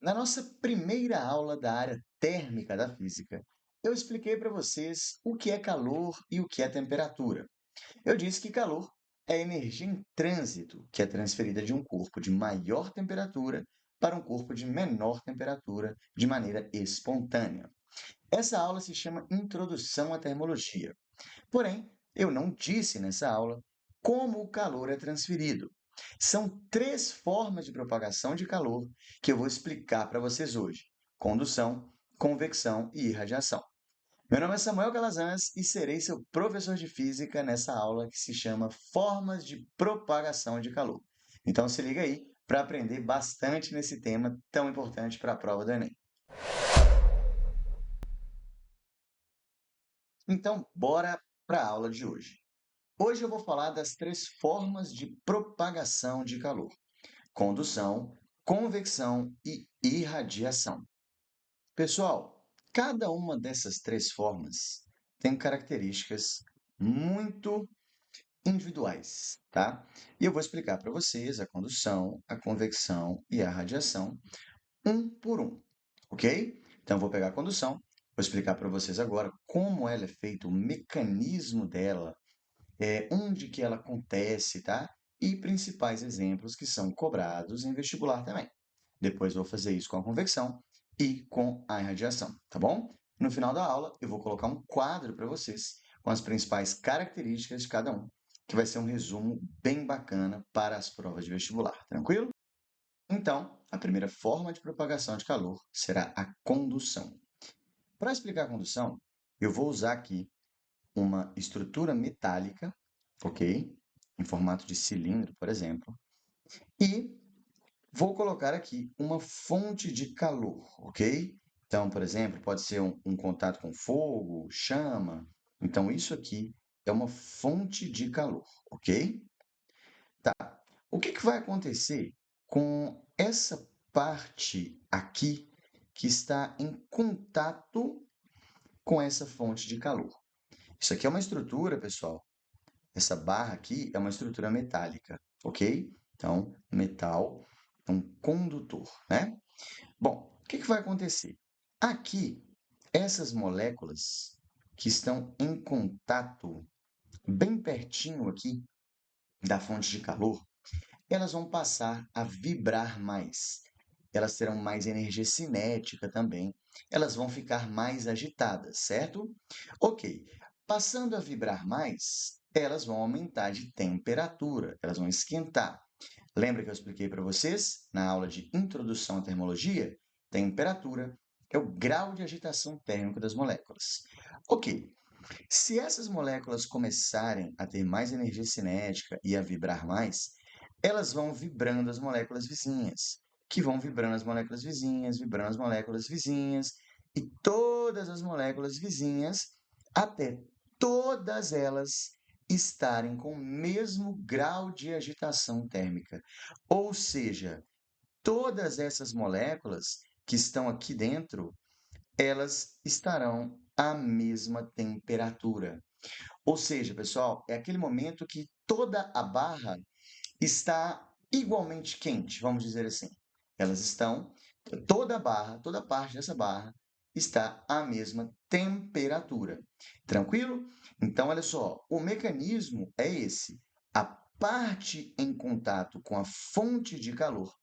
Na nossa primeira aula da área térmica da física, eu expliquei para vocês o que é calor e o que é temperatura. Eu disse que calor é energia em trânsito que é transferida de um corpo de maior temperatura para um corpo de menor temperatura de maneira espontânea. Essa aula se chama Introdução à Termologia. Porém, eu não disse nessa aula como o calor é transferido. São três formas de propagação de calor que eu vou explicar para vocês hoje: condução, convecção e irradiação. Meu nome é Samuel Calazans e serei seu professor de física nessa aula que se chama Formas de Propagação de Calor. Então se liga aí para aprender bastante nesse tema tão importante para a prova do Enem. Então, bora para a aula de hoje. Hoje eu vou falar das três formas de propagação de calor: condução, convecção e irradiação. Pessoal, cada uma dessas três formas tem características muito individuais, tá? E eu vou explicar para vocês a condução, a convecção e a radiação um por um, ok? Então, eu vou pegar a condução, vou explicar para vocês agora como ela é feita, o mecanismo dela, onde que ela acontece, tá? E principais exemplos que são cobrados em vestibular também. Depois vou fazer isso com a convecção e com a irradiação, tá bom? No final da aula, eu vou colocar um quadro para vocês com as principais características de cada um, que vai ser um resumo bem bacana para as provas de vestibular, tranquilo? Então, a primeira forma de propagação de calor será a condução. Para explicar a condução, eu vou usar aqui uma estrutura metálica, ok? Em formato de cilindro, por exemplo, e vou colocar aqui uma fonte de calor, ok? Então, por exemplo, pode ser um contato com fogo, chama. Então, isso aqui é uma fonte de calor, ok? Tá. O que vai acontecer com essa parte aqui que está em contato com essa fonte de calor? Isso aqui é uma estrutura, pessoal. Essa barra aqui é uma estrutura metálica, ok? Então, metal é um condutor, né? Bom, o que vai acontecer? Aqui, essas moléculas que estão em contato, bem pertinho aqui da fonte de calor, elas vão passar a vibrar mais. Elas terão mais energia cinética também. Elas vão ficar mais agitadas, certo? Ok. Passando a vibrar mais, elas vão aumentar de temperatura, elas vão esquentar. Lembra que eu expliquei para vocês na aula de introdução à termologia? Temperatura é o grau de agitação térmica das moléculas. Ok. Se essas moléculas começarem a ter mais energia cinética e a vibrar mais, elas vão vibrando as moléculas vizinhas, que vão vibrando as moléculas vizinhas, vibrando as moléculas vizinhas, e todas as moléculas vizinhas, até todas elas estarem com o mesmo grau de agitação térmica. Ou seja, todas essas moléculas que estão aqui dentro, elas estarão à mesma temperatura. Ou seja, pessoal, é aquele momento que toda a barra está igualmente quente, vamos dizer assim. Elas estão, toda a barra, toda parte dessa barra está à mesma temperatura. Tranquilo? Então, olha só, o mecanismo é esse. A parte em contato com a fonte de calor,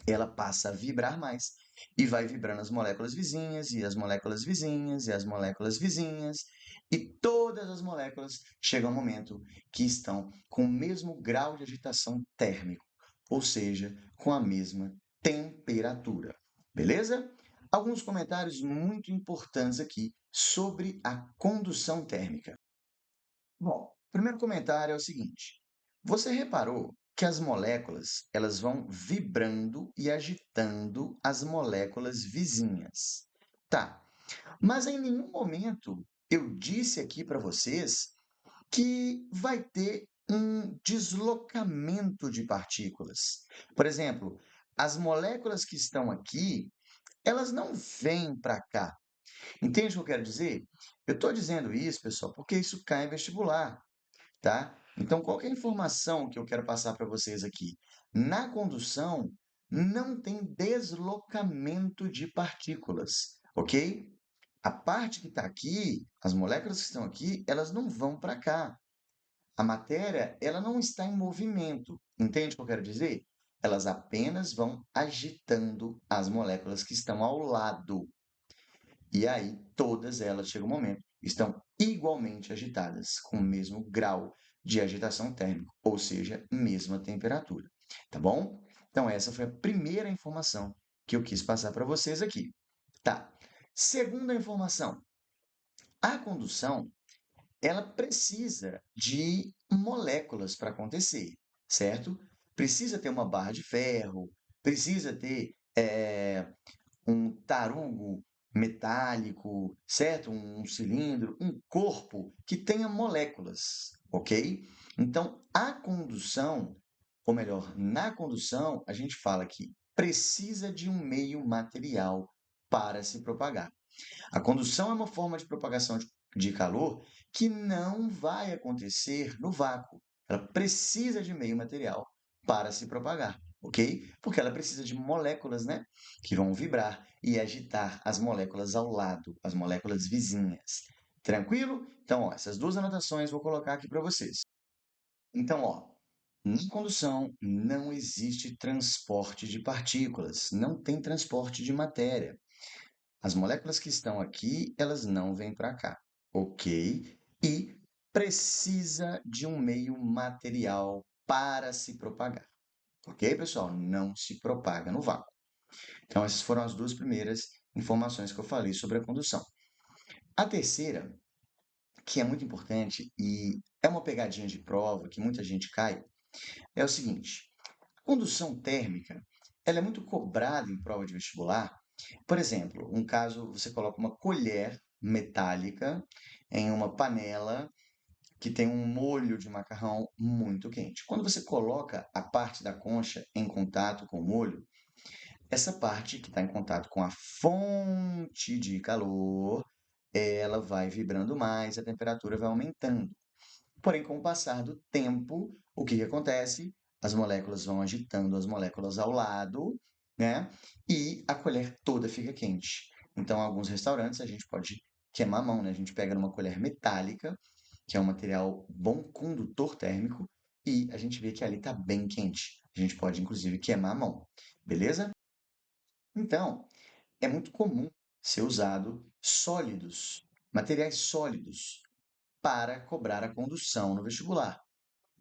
ela passa a vibrar mais e vai vibrando as moléculas vizinhas e as moléculas vizinhas e as moléculas vizinhas, e todas as moléculas chegam ao momento que estão com o mesmo grau de agitação térmico, ou seja, com a mesma temperatura. Beleza? Alguns comentários muito importantes aqui sobre a condução térmica. Bom, o primeiro comentário é o seguinte: você reparou que as moléculas, elas vão vibrando e agitando as moléculas vizinhas. Tá, mas em nenhum momento eu disse aqui para vocês que vai ter um deslocamento de partículas. Por exemplo, as moléculas que estão aqui, elas não vêm para cá. Entende o que eu quero dizer? Eu estou dizendo isso, pessoal, porque isso cai em vestibular, tá? Então, qual que é a informação que eu quero passar para vocês aqui? Na condução, não tem deslocamento de partículas, ok? A parte que está aqui, as moléculas que estão aqui, elas não vão para cá. A matéria, ela não está em movimento. Entende o que eu quero dizer? Elas apenas vão agitando as moléculas que estão ao lado. E aí, todas elas, chega um momento, estão igualmente agitadas, com o mesmo grau de agitação térmica, ou seja, mesma temperatura. Tá bom? Então, essa foi a primeira informação que eu quis passar para vocês aqui. Tá. Segunda informação. A condução, ela precisa de moléculas para acontecer, certo? Precisa ter uma barra de ferro, precisa ter um tarugo metálico, certo? Um cilindro, um corpo que tenha moléculas, ok? Então, a condução, ou melhor, na condução, a gente fala que precisa de um meio material para se propagar. A condução é uma forma de propagação de calor que não vai acontecer no vácuo. Ela precisa de meio material para se propagar, ok? Porque ela precisa de moléculas, né? Que vão vibrar e agitar as moléculas ao lado, as moléculas vizinhas. Tranquilo? Então, ó, essas duas anotações vou colocar aqui para vocês. Então, ó, na condução não existe transporte de partículas, não tem transporte de matéria. As moléculas que estão aqui, elas não vêm para cá, ok? E precisa de um meio material para se propagar, ok, pessoal? Não se propaga no vácuo. Então, essas foram as duas primeiras informações que eu falei sobre a condução. A terceira, que é muito importante e é uma pegadinha de prova que muita gente cai, é o seguinte: a condução térmica, ela é muito cobrada em prova de vestibular. Por exemplo, um caso, você coloca uma colher metálica em uma panela que tem um molho de macarrão muito quente. Quando você coloca a parte da concha em contato com o molho, essa parte que está em contato com a fonte de calor, ela vai vibrando mais, a temperatura vai aumentando. Porém, com o passar do tempo, o que que acontece? As moléculas vão agitando as moléculas ao lado, né? E a colher toda fica quente. Então, em alguns restaurantes, a gente pode queimar a mão, né? A gente pega numa colher metálica, que é um material bom condutor térmico, e a gente vê que ali está bem quente. A gente pode, inclusive, queimar a mão, beleza? Então, é muito comum ser usado sólidos, materiais sólidos, para cobrar a condução no vestibular.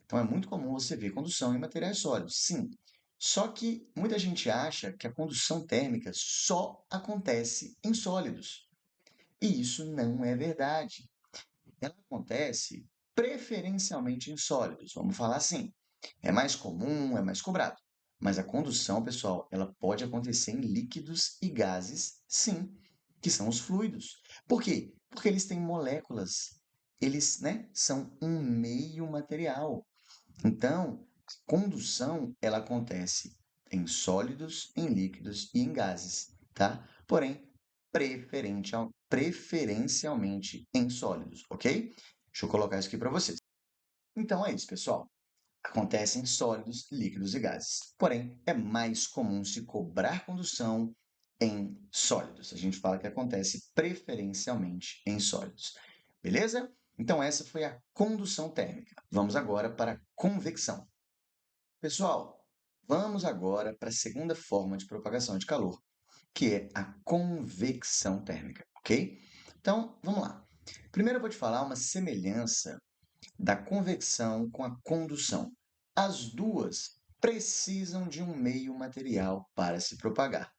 Então, é muito comum você ver condução em materiais sólidos, sim. Só que muita gente acha que a condução térmica só acontece em sólidos. E isso não é verdade. Ela acontece preferencialmente em sólidos, vamos falar assim. É mais comum, é mais cobrado. Mas a condução, pessoal, ela pode acontecer em líquidos e gases, sim, que são os fluidos. Por quê? Porque eles têm moléculas. Eles, né, são um meio material. Então, condução, ela acontece em sólidos, em líquidos e em gases, tá? Porém, preferencialmente em sólidos, ok? Deixa eu colocar isso aqui para vocês. Então é isso, pessoal. Acontece em sólidos, líquidos e gases. Porém, é mais comum se cobrar condução em sólidos. A gente fala que acontece preferencialmente em sólidos. Beleza? Então, essa foi a condução térmica. Vamos agora para a convecção. Pessoal, vamos agora para a segunda forma de propagação de calor, que é a convecção térmica, ok? Então, vamos lá. Primeiro eu vou te falar uma semelhança da convecção com a condução. As duas precisam de um meio material para se propagar,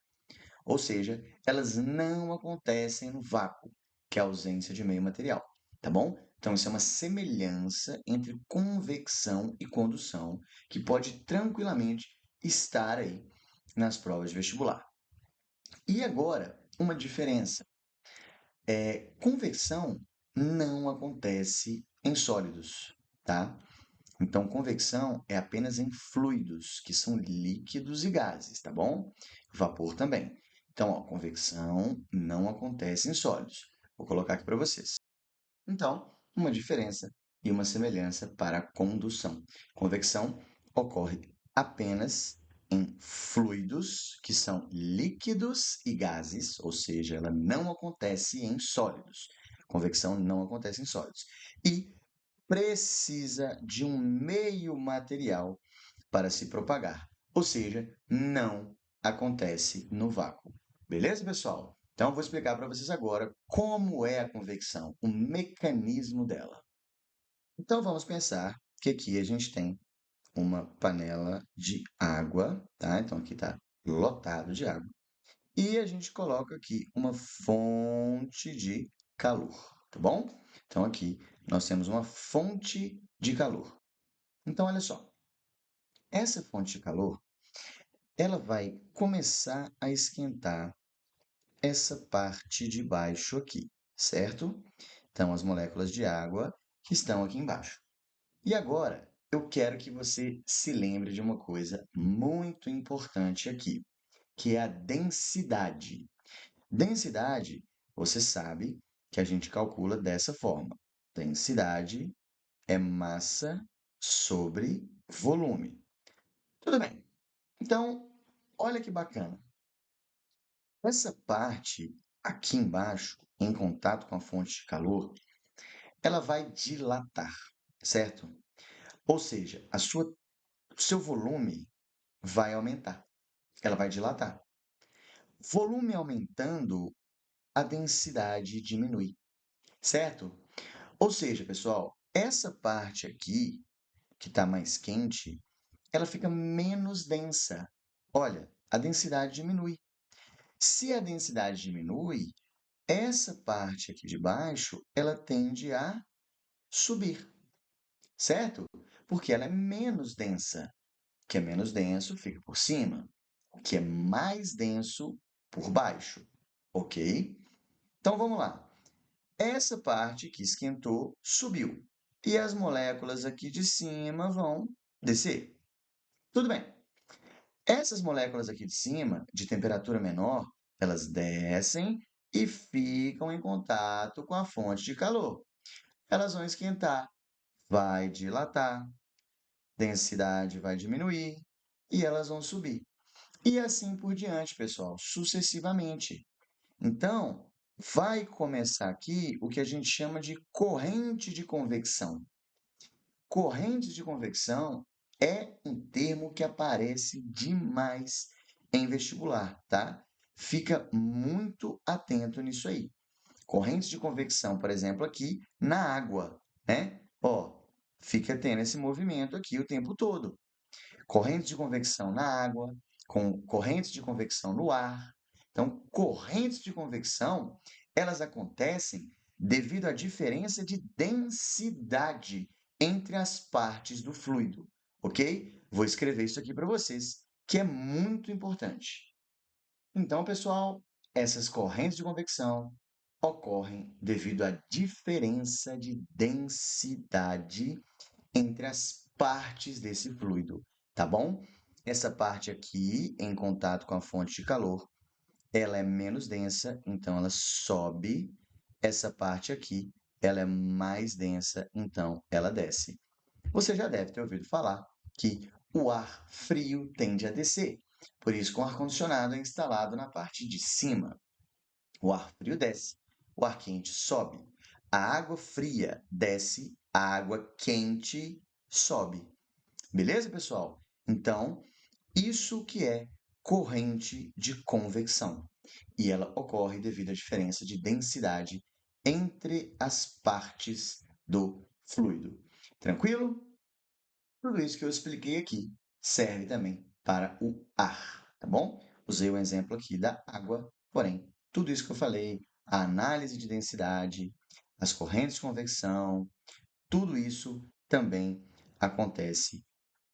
ou seja, elas não acontecem no vácuo, que é a ausência de meio material, tá bom? Então, isso é uma semelhança entre convecção e condução que pode tranquilamente estar aí nas provas de vestibular. E agora, uma diferença. Convecção não acontece em sólidos, tá? Então, convecção é apenas em fluidos, que são líquidos e gases, tá bom? Vapor também. Então, ó, convecção não acontece em sólidos. Vou colocar aqui para vocês. Então, uma diferença e uma semelhança para a condução. Convecção ocorre apenas em fluidos, que são líquidos e gases, ou seja, ela não acontece em sólidos. Convecção não acontece em sólidos. E precisa de um meio material para se propagar, ou seja, não acontece no vácuo. Beleza, pessoal? Então, eu vou explicar para vocês agora como é a convecção, o mecanismo dela. Então, vamos pensar que aqui a gente tem uma panela de água, tá? Então, aqui está lotado de água. E a gente coloca aqui uma fonte de calor, tá bom? Então, aqui nós temos uma fonte de calor. Então, olha só, essa fonte de calor, ela vai começar a esquentar essa parte de baixo aqui, certo? Então, as moléculas de água que estão aqui embaixo. E agora, eu quero que você se lembre de uma coisa muito importante aqui, que é a densidade. Densidade, você sabe que a gente calcula dessa forma. Densidade é massa sobre volume. Tudo bem. Então, olha que bacana. Essa parte aqui embaixo, em contato com a fonte de calor, ela vai dilatar, certo? Ou seja, o seu volume vai aumentar. Ela vai dilatar. Volume aumentando, a densidade diminui, certo? Ou seja, pessoal, essa parte aqui, que está mais quente, ela fica menos densa. Olha, a densidade diminui. Se a densidade diminui, essa parte aqui de baixo, ela tende a subir, certo? Porque ela é menos densa. O que é menos denso fica por cima. O que é mais denso por baixo, ok? Então vamos lá. Essa parte que esquentou subiu e as moléculas aqui de cima vão descer. Tudo bem. Essas moléculas aqui de cima, de temperatura menor, elas descem e ficam em contato com a fonte de calor. Elas vão esquentar, vai dilatar, densidade vai diminuir e elas vão subir. E assim por diante, pessoal, sucessivamente. Então, vai começar aqui o que a gente chama de corrente de convecção. Corrente de convecção é um termo que aparece demais em vestibular, tá? Fica muito atento nisso aí. Correntes de convecção, por exemplo, aqui na água, né? Ó, fica tendo esse movimento aqui o tempo todo. Correntes de convecção na água, com correntes de convecção no ar. Então, correntes de convecção, elas acontecem devido à diferença de densidade entre as partes do fluido, ok? Vou escrever isso aqui para vocês, que é muito importante. Então, pessoal, essas correntes de convecção ocorrem devido à diferença de densidade entre as partes desse fluido, tá bom? Essa parte aqui, em contato com a fonte de calor, ela é menos densa, então ela sobe. Essa parte aqui, ela é mais densa, então ela desce. Você já deve ter ouvido falar que o ar frio tende a descer. Por isso, com o ar-condicionado é instalado na parte de cima. O ar frio desce, o ar quente sobe. A água fria desce, a água quente sobe. Beleza, pessoal? Então, isso que é corrente de convecção. E ela ocorre devido à diferença de densidade entre as partes do fluido. Tranquilo? Tudo isso que eu expliquei aqui serve também para o ar, tá bom? Usei o exemplo aqui da água, porém, tudo isso que eu falei, a análise de densidade, as correntes de convecção, tudo isso também acontece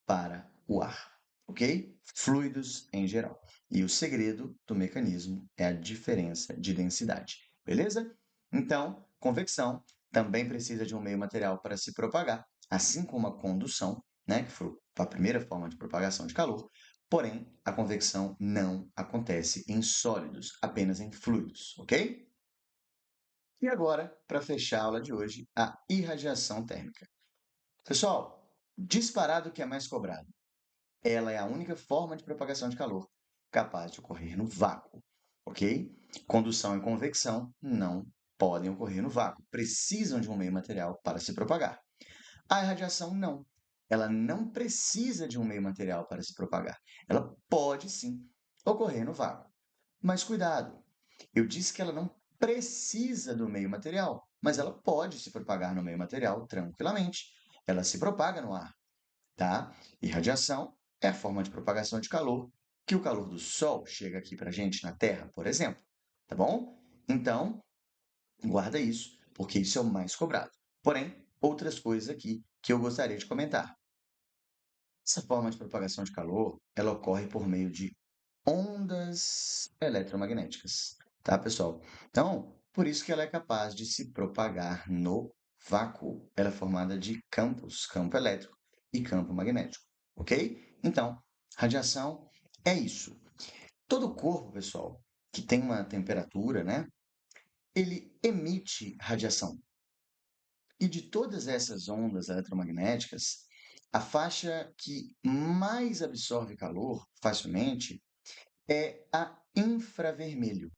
para o ar, ok? Fluidos em geral. E o segredo do mecanismo é a diferença de densidade, beleza? Então, convecção também precisa de um meio material para se propagar, assim como a condução, né, que foi a primeira forma de propagação de calor, porém, a convecção não acontece em sólidos, apenas em fluidos, ok? E agora, para fechar a aula de hoje, a irradiação térmica. Pessoal, disparado o que é mais cobrado? ela é a única forma de propagação de calor capaz de ocorrer no vácuo, ok? Condução e convecção não podem ocorrer no vácuo, precisam de um meio material para se propagar. A irradiação não. Ela não precisa de um meio material para se propagar. Ela pode sim ocorrer no vácuo. Mas cuidado, eu disse que ela não precisa do meio material, mas ela pode se propagar no meio material tranquilamente. Ela se propaga no ar, tá? E radiação é a forma de propagação de calor que o calor do Sol chega aqui para a gente na Terra, por exemplo, tá bom? Então, guarda isso, porque isso é o mais cobrado. Porém, outras coisas aqui que eu gostaria de comentar. Essa forma de propagação de calor, ela ocorre por meio de ondas eletromagnéticas, tá, pessoal? Então, por isso que ela é capaz de se propagar no vácuo. Ela é formada de campos, campo elétrico e campo magnético, ok? Então, radiação é isso. Todo corpo, pessoal, que tem uma temperatura, né, ele emite radiação. E de todas essas ondas eletromagnéticas, a faixa que mais absorve calor facilmente é a infravermelho.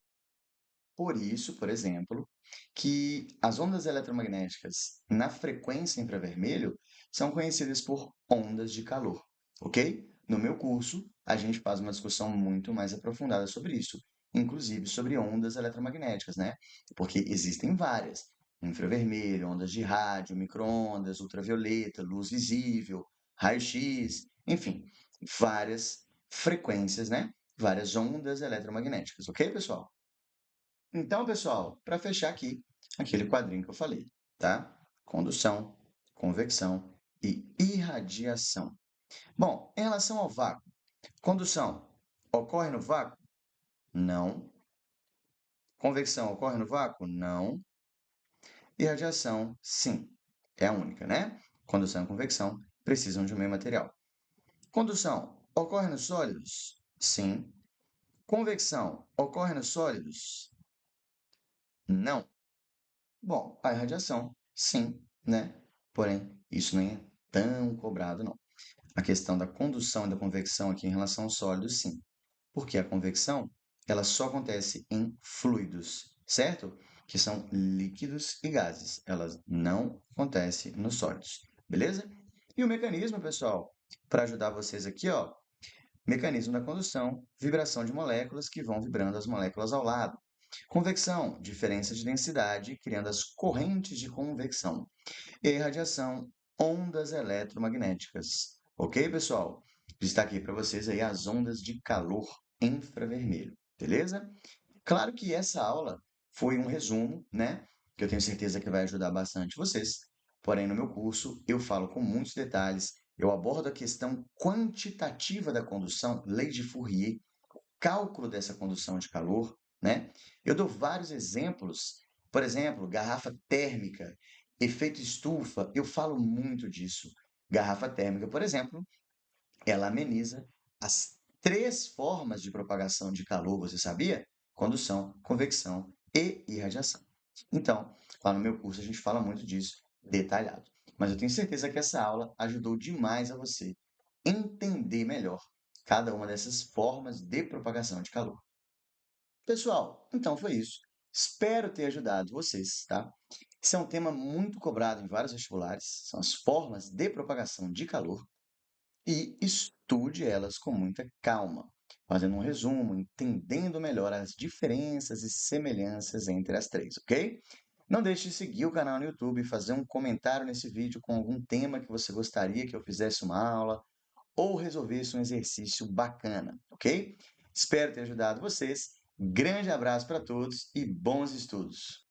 Por isso, por exemplo, que as ondas eletromagnéticas na frequência infravermelho são conhecidas por ondas de calor, ok? No meu curso, a gente faz uma discussão muito mais aprofundada sobre isso, inclusive sobre ondas eletromagnéticas, né? Porque existem várias: infravermelho, ondas de rádio, micro-ondas, ultravioleta, luz visível, raio-x, enfim, várias frequências, né? Várias ondas eletromagnéticas, ok, pessoal? Então, pessoal, para fechar aqui, aquele quadrinho que eu falei, tá? Condução, convecção e irradiação. Bom, em relação ao vácuo, condução ocorre no vácuo? Não. Convecção ocorre no vácuo? Não. Irradiação, sim. É a única, né? Condução e convecção precisam de um meio material. Condução ocorre nos sólidos? Sim. Convecção ocorre nos sólidos? Não. Bom, a irradiação, sim, né? Porém, isso nem é tão cobrado, não. A questão da condução e da convecção aqui em relação aos sólidos, sim. Porque a convecção, ela só acontece em fluidos, certo? Que são líquidos e gases. Ela não acontece nos sólidos, beleza? E o mecanismo, pessoal, para ajudar vocês aqui, ó, mecanismo da condução, vibração de moléculas que vão vibrando as moléculas ao lado. Convecção, diferença de densidade, criando as correntes de convecção. E radiação, ondas eletromagnéticas. Ok, pessoal? Destaquei para vocês aí as ondas de calor infravermelho, beleza? Claro que essa aula foi um resumo, né? Que eu tenho certeza que vai ajudar bastante vocês. Porém, no meu curso, eu falo com muitos detalhes, eu abordo a questão quantitativa da condução, lei de Fourier, cálculo dessa condução de calor, né? Eu dou vários exemplos, por exemplo, garrafa térmica, efeito estufa, eu falo muito disso. Garrafa térmica, por exemplo, ela ameniza as três formas de propagação de calor, você sabia? Condução, convecção e irradiação. Então, lá no meu curso a gente fala muito disso detalhado. Mas eu tenho certeza que essa aula ajudou demais a você entender melhor cada uma dessas formas de propagação de calor. Pessoal, então foi isso. Espero ter ajudado vocês, tá? Esse é um tema muito cobrado em vários vestibulares, são as formas de propagação de calor, e estude elas com muita calma, fazendo um resumo, entendendo melhor as diferenças e semelhanças entre as três, ok? Não deixe de seguir o canal no YouTube, fazer um comentário nesse vídeo com algum tema que você gostaria que eu fizesse uma aula ou resolvesse um exercício bacana, ok? Espero ter ajudado vocês. Grande abraço para todos e bons estudos!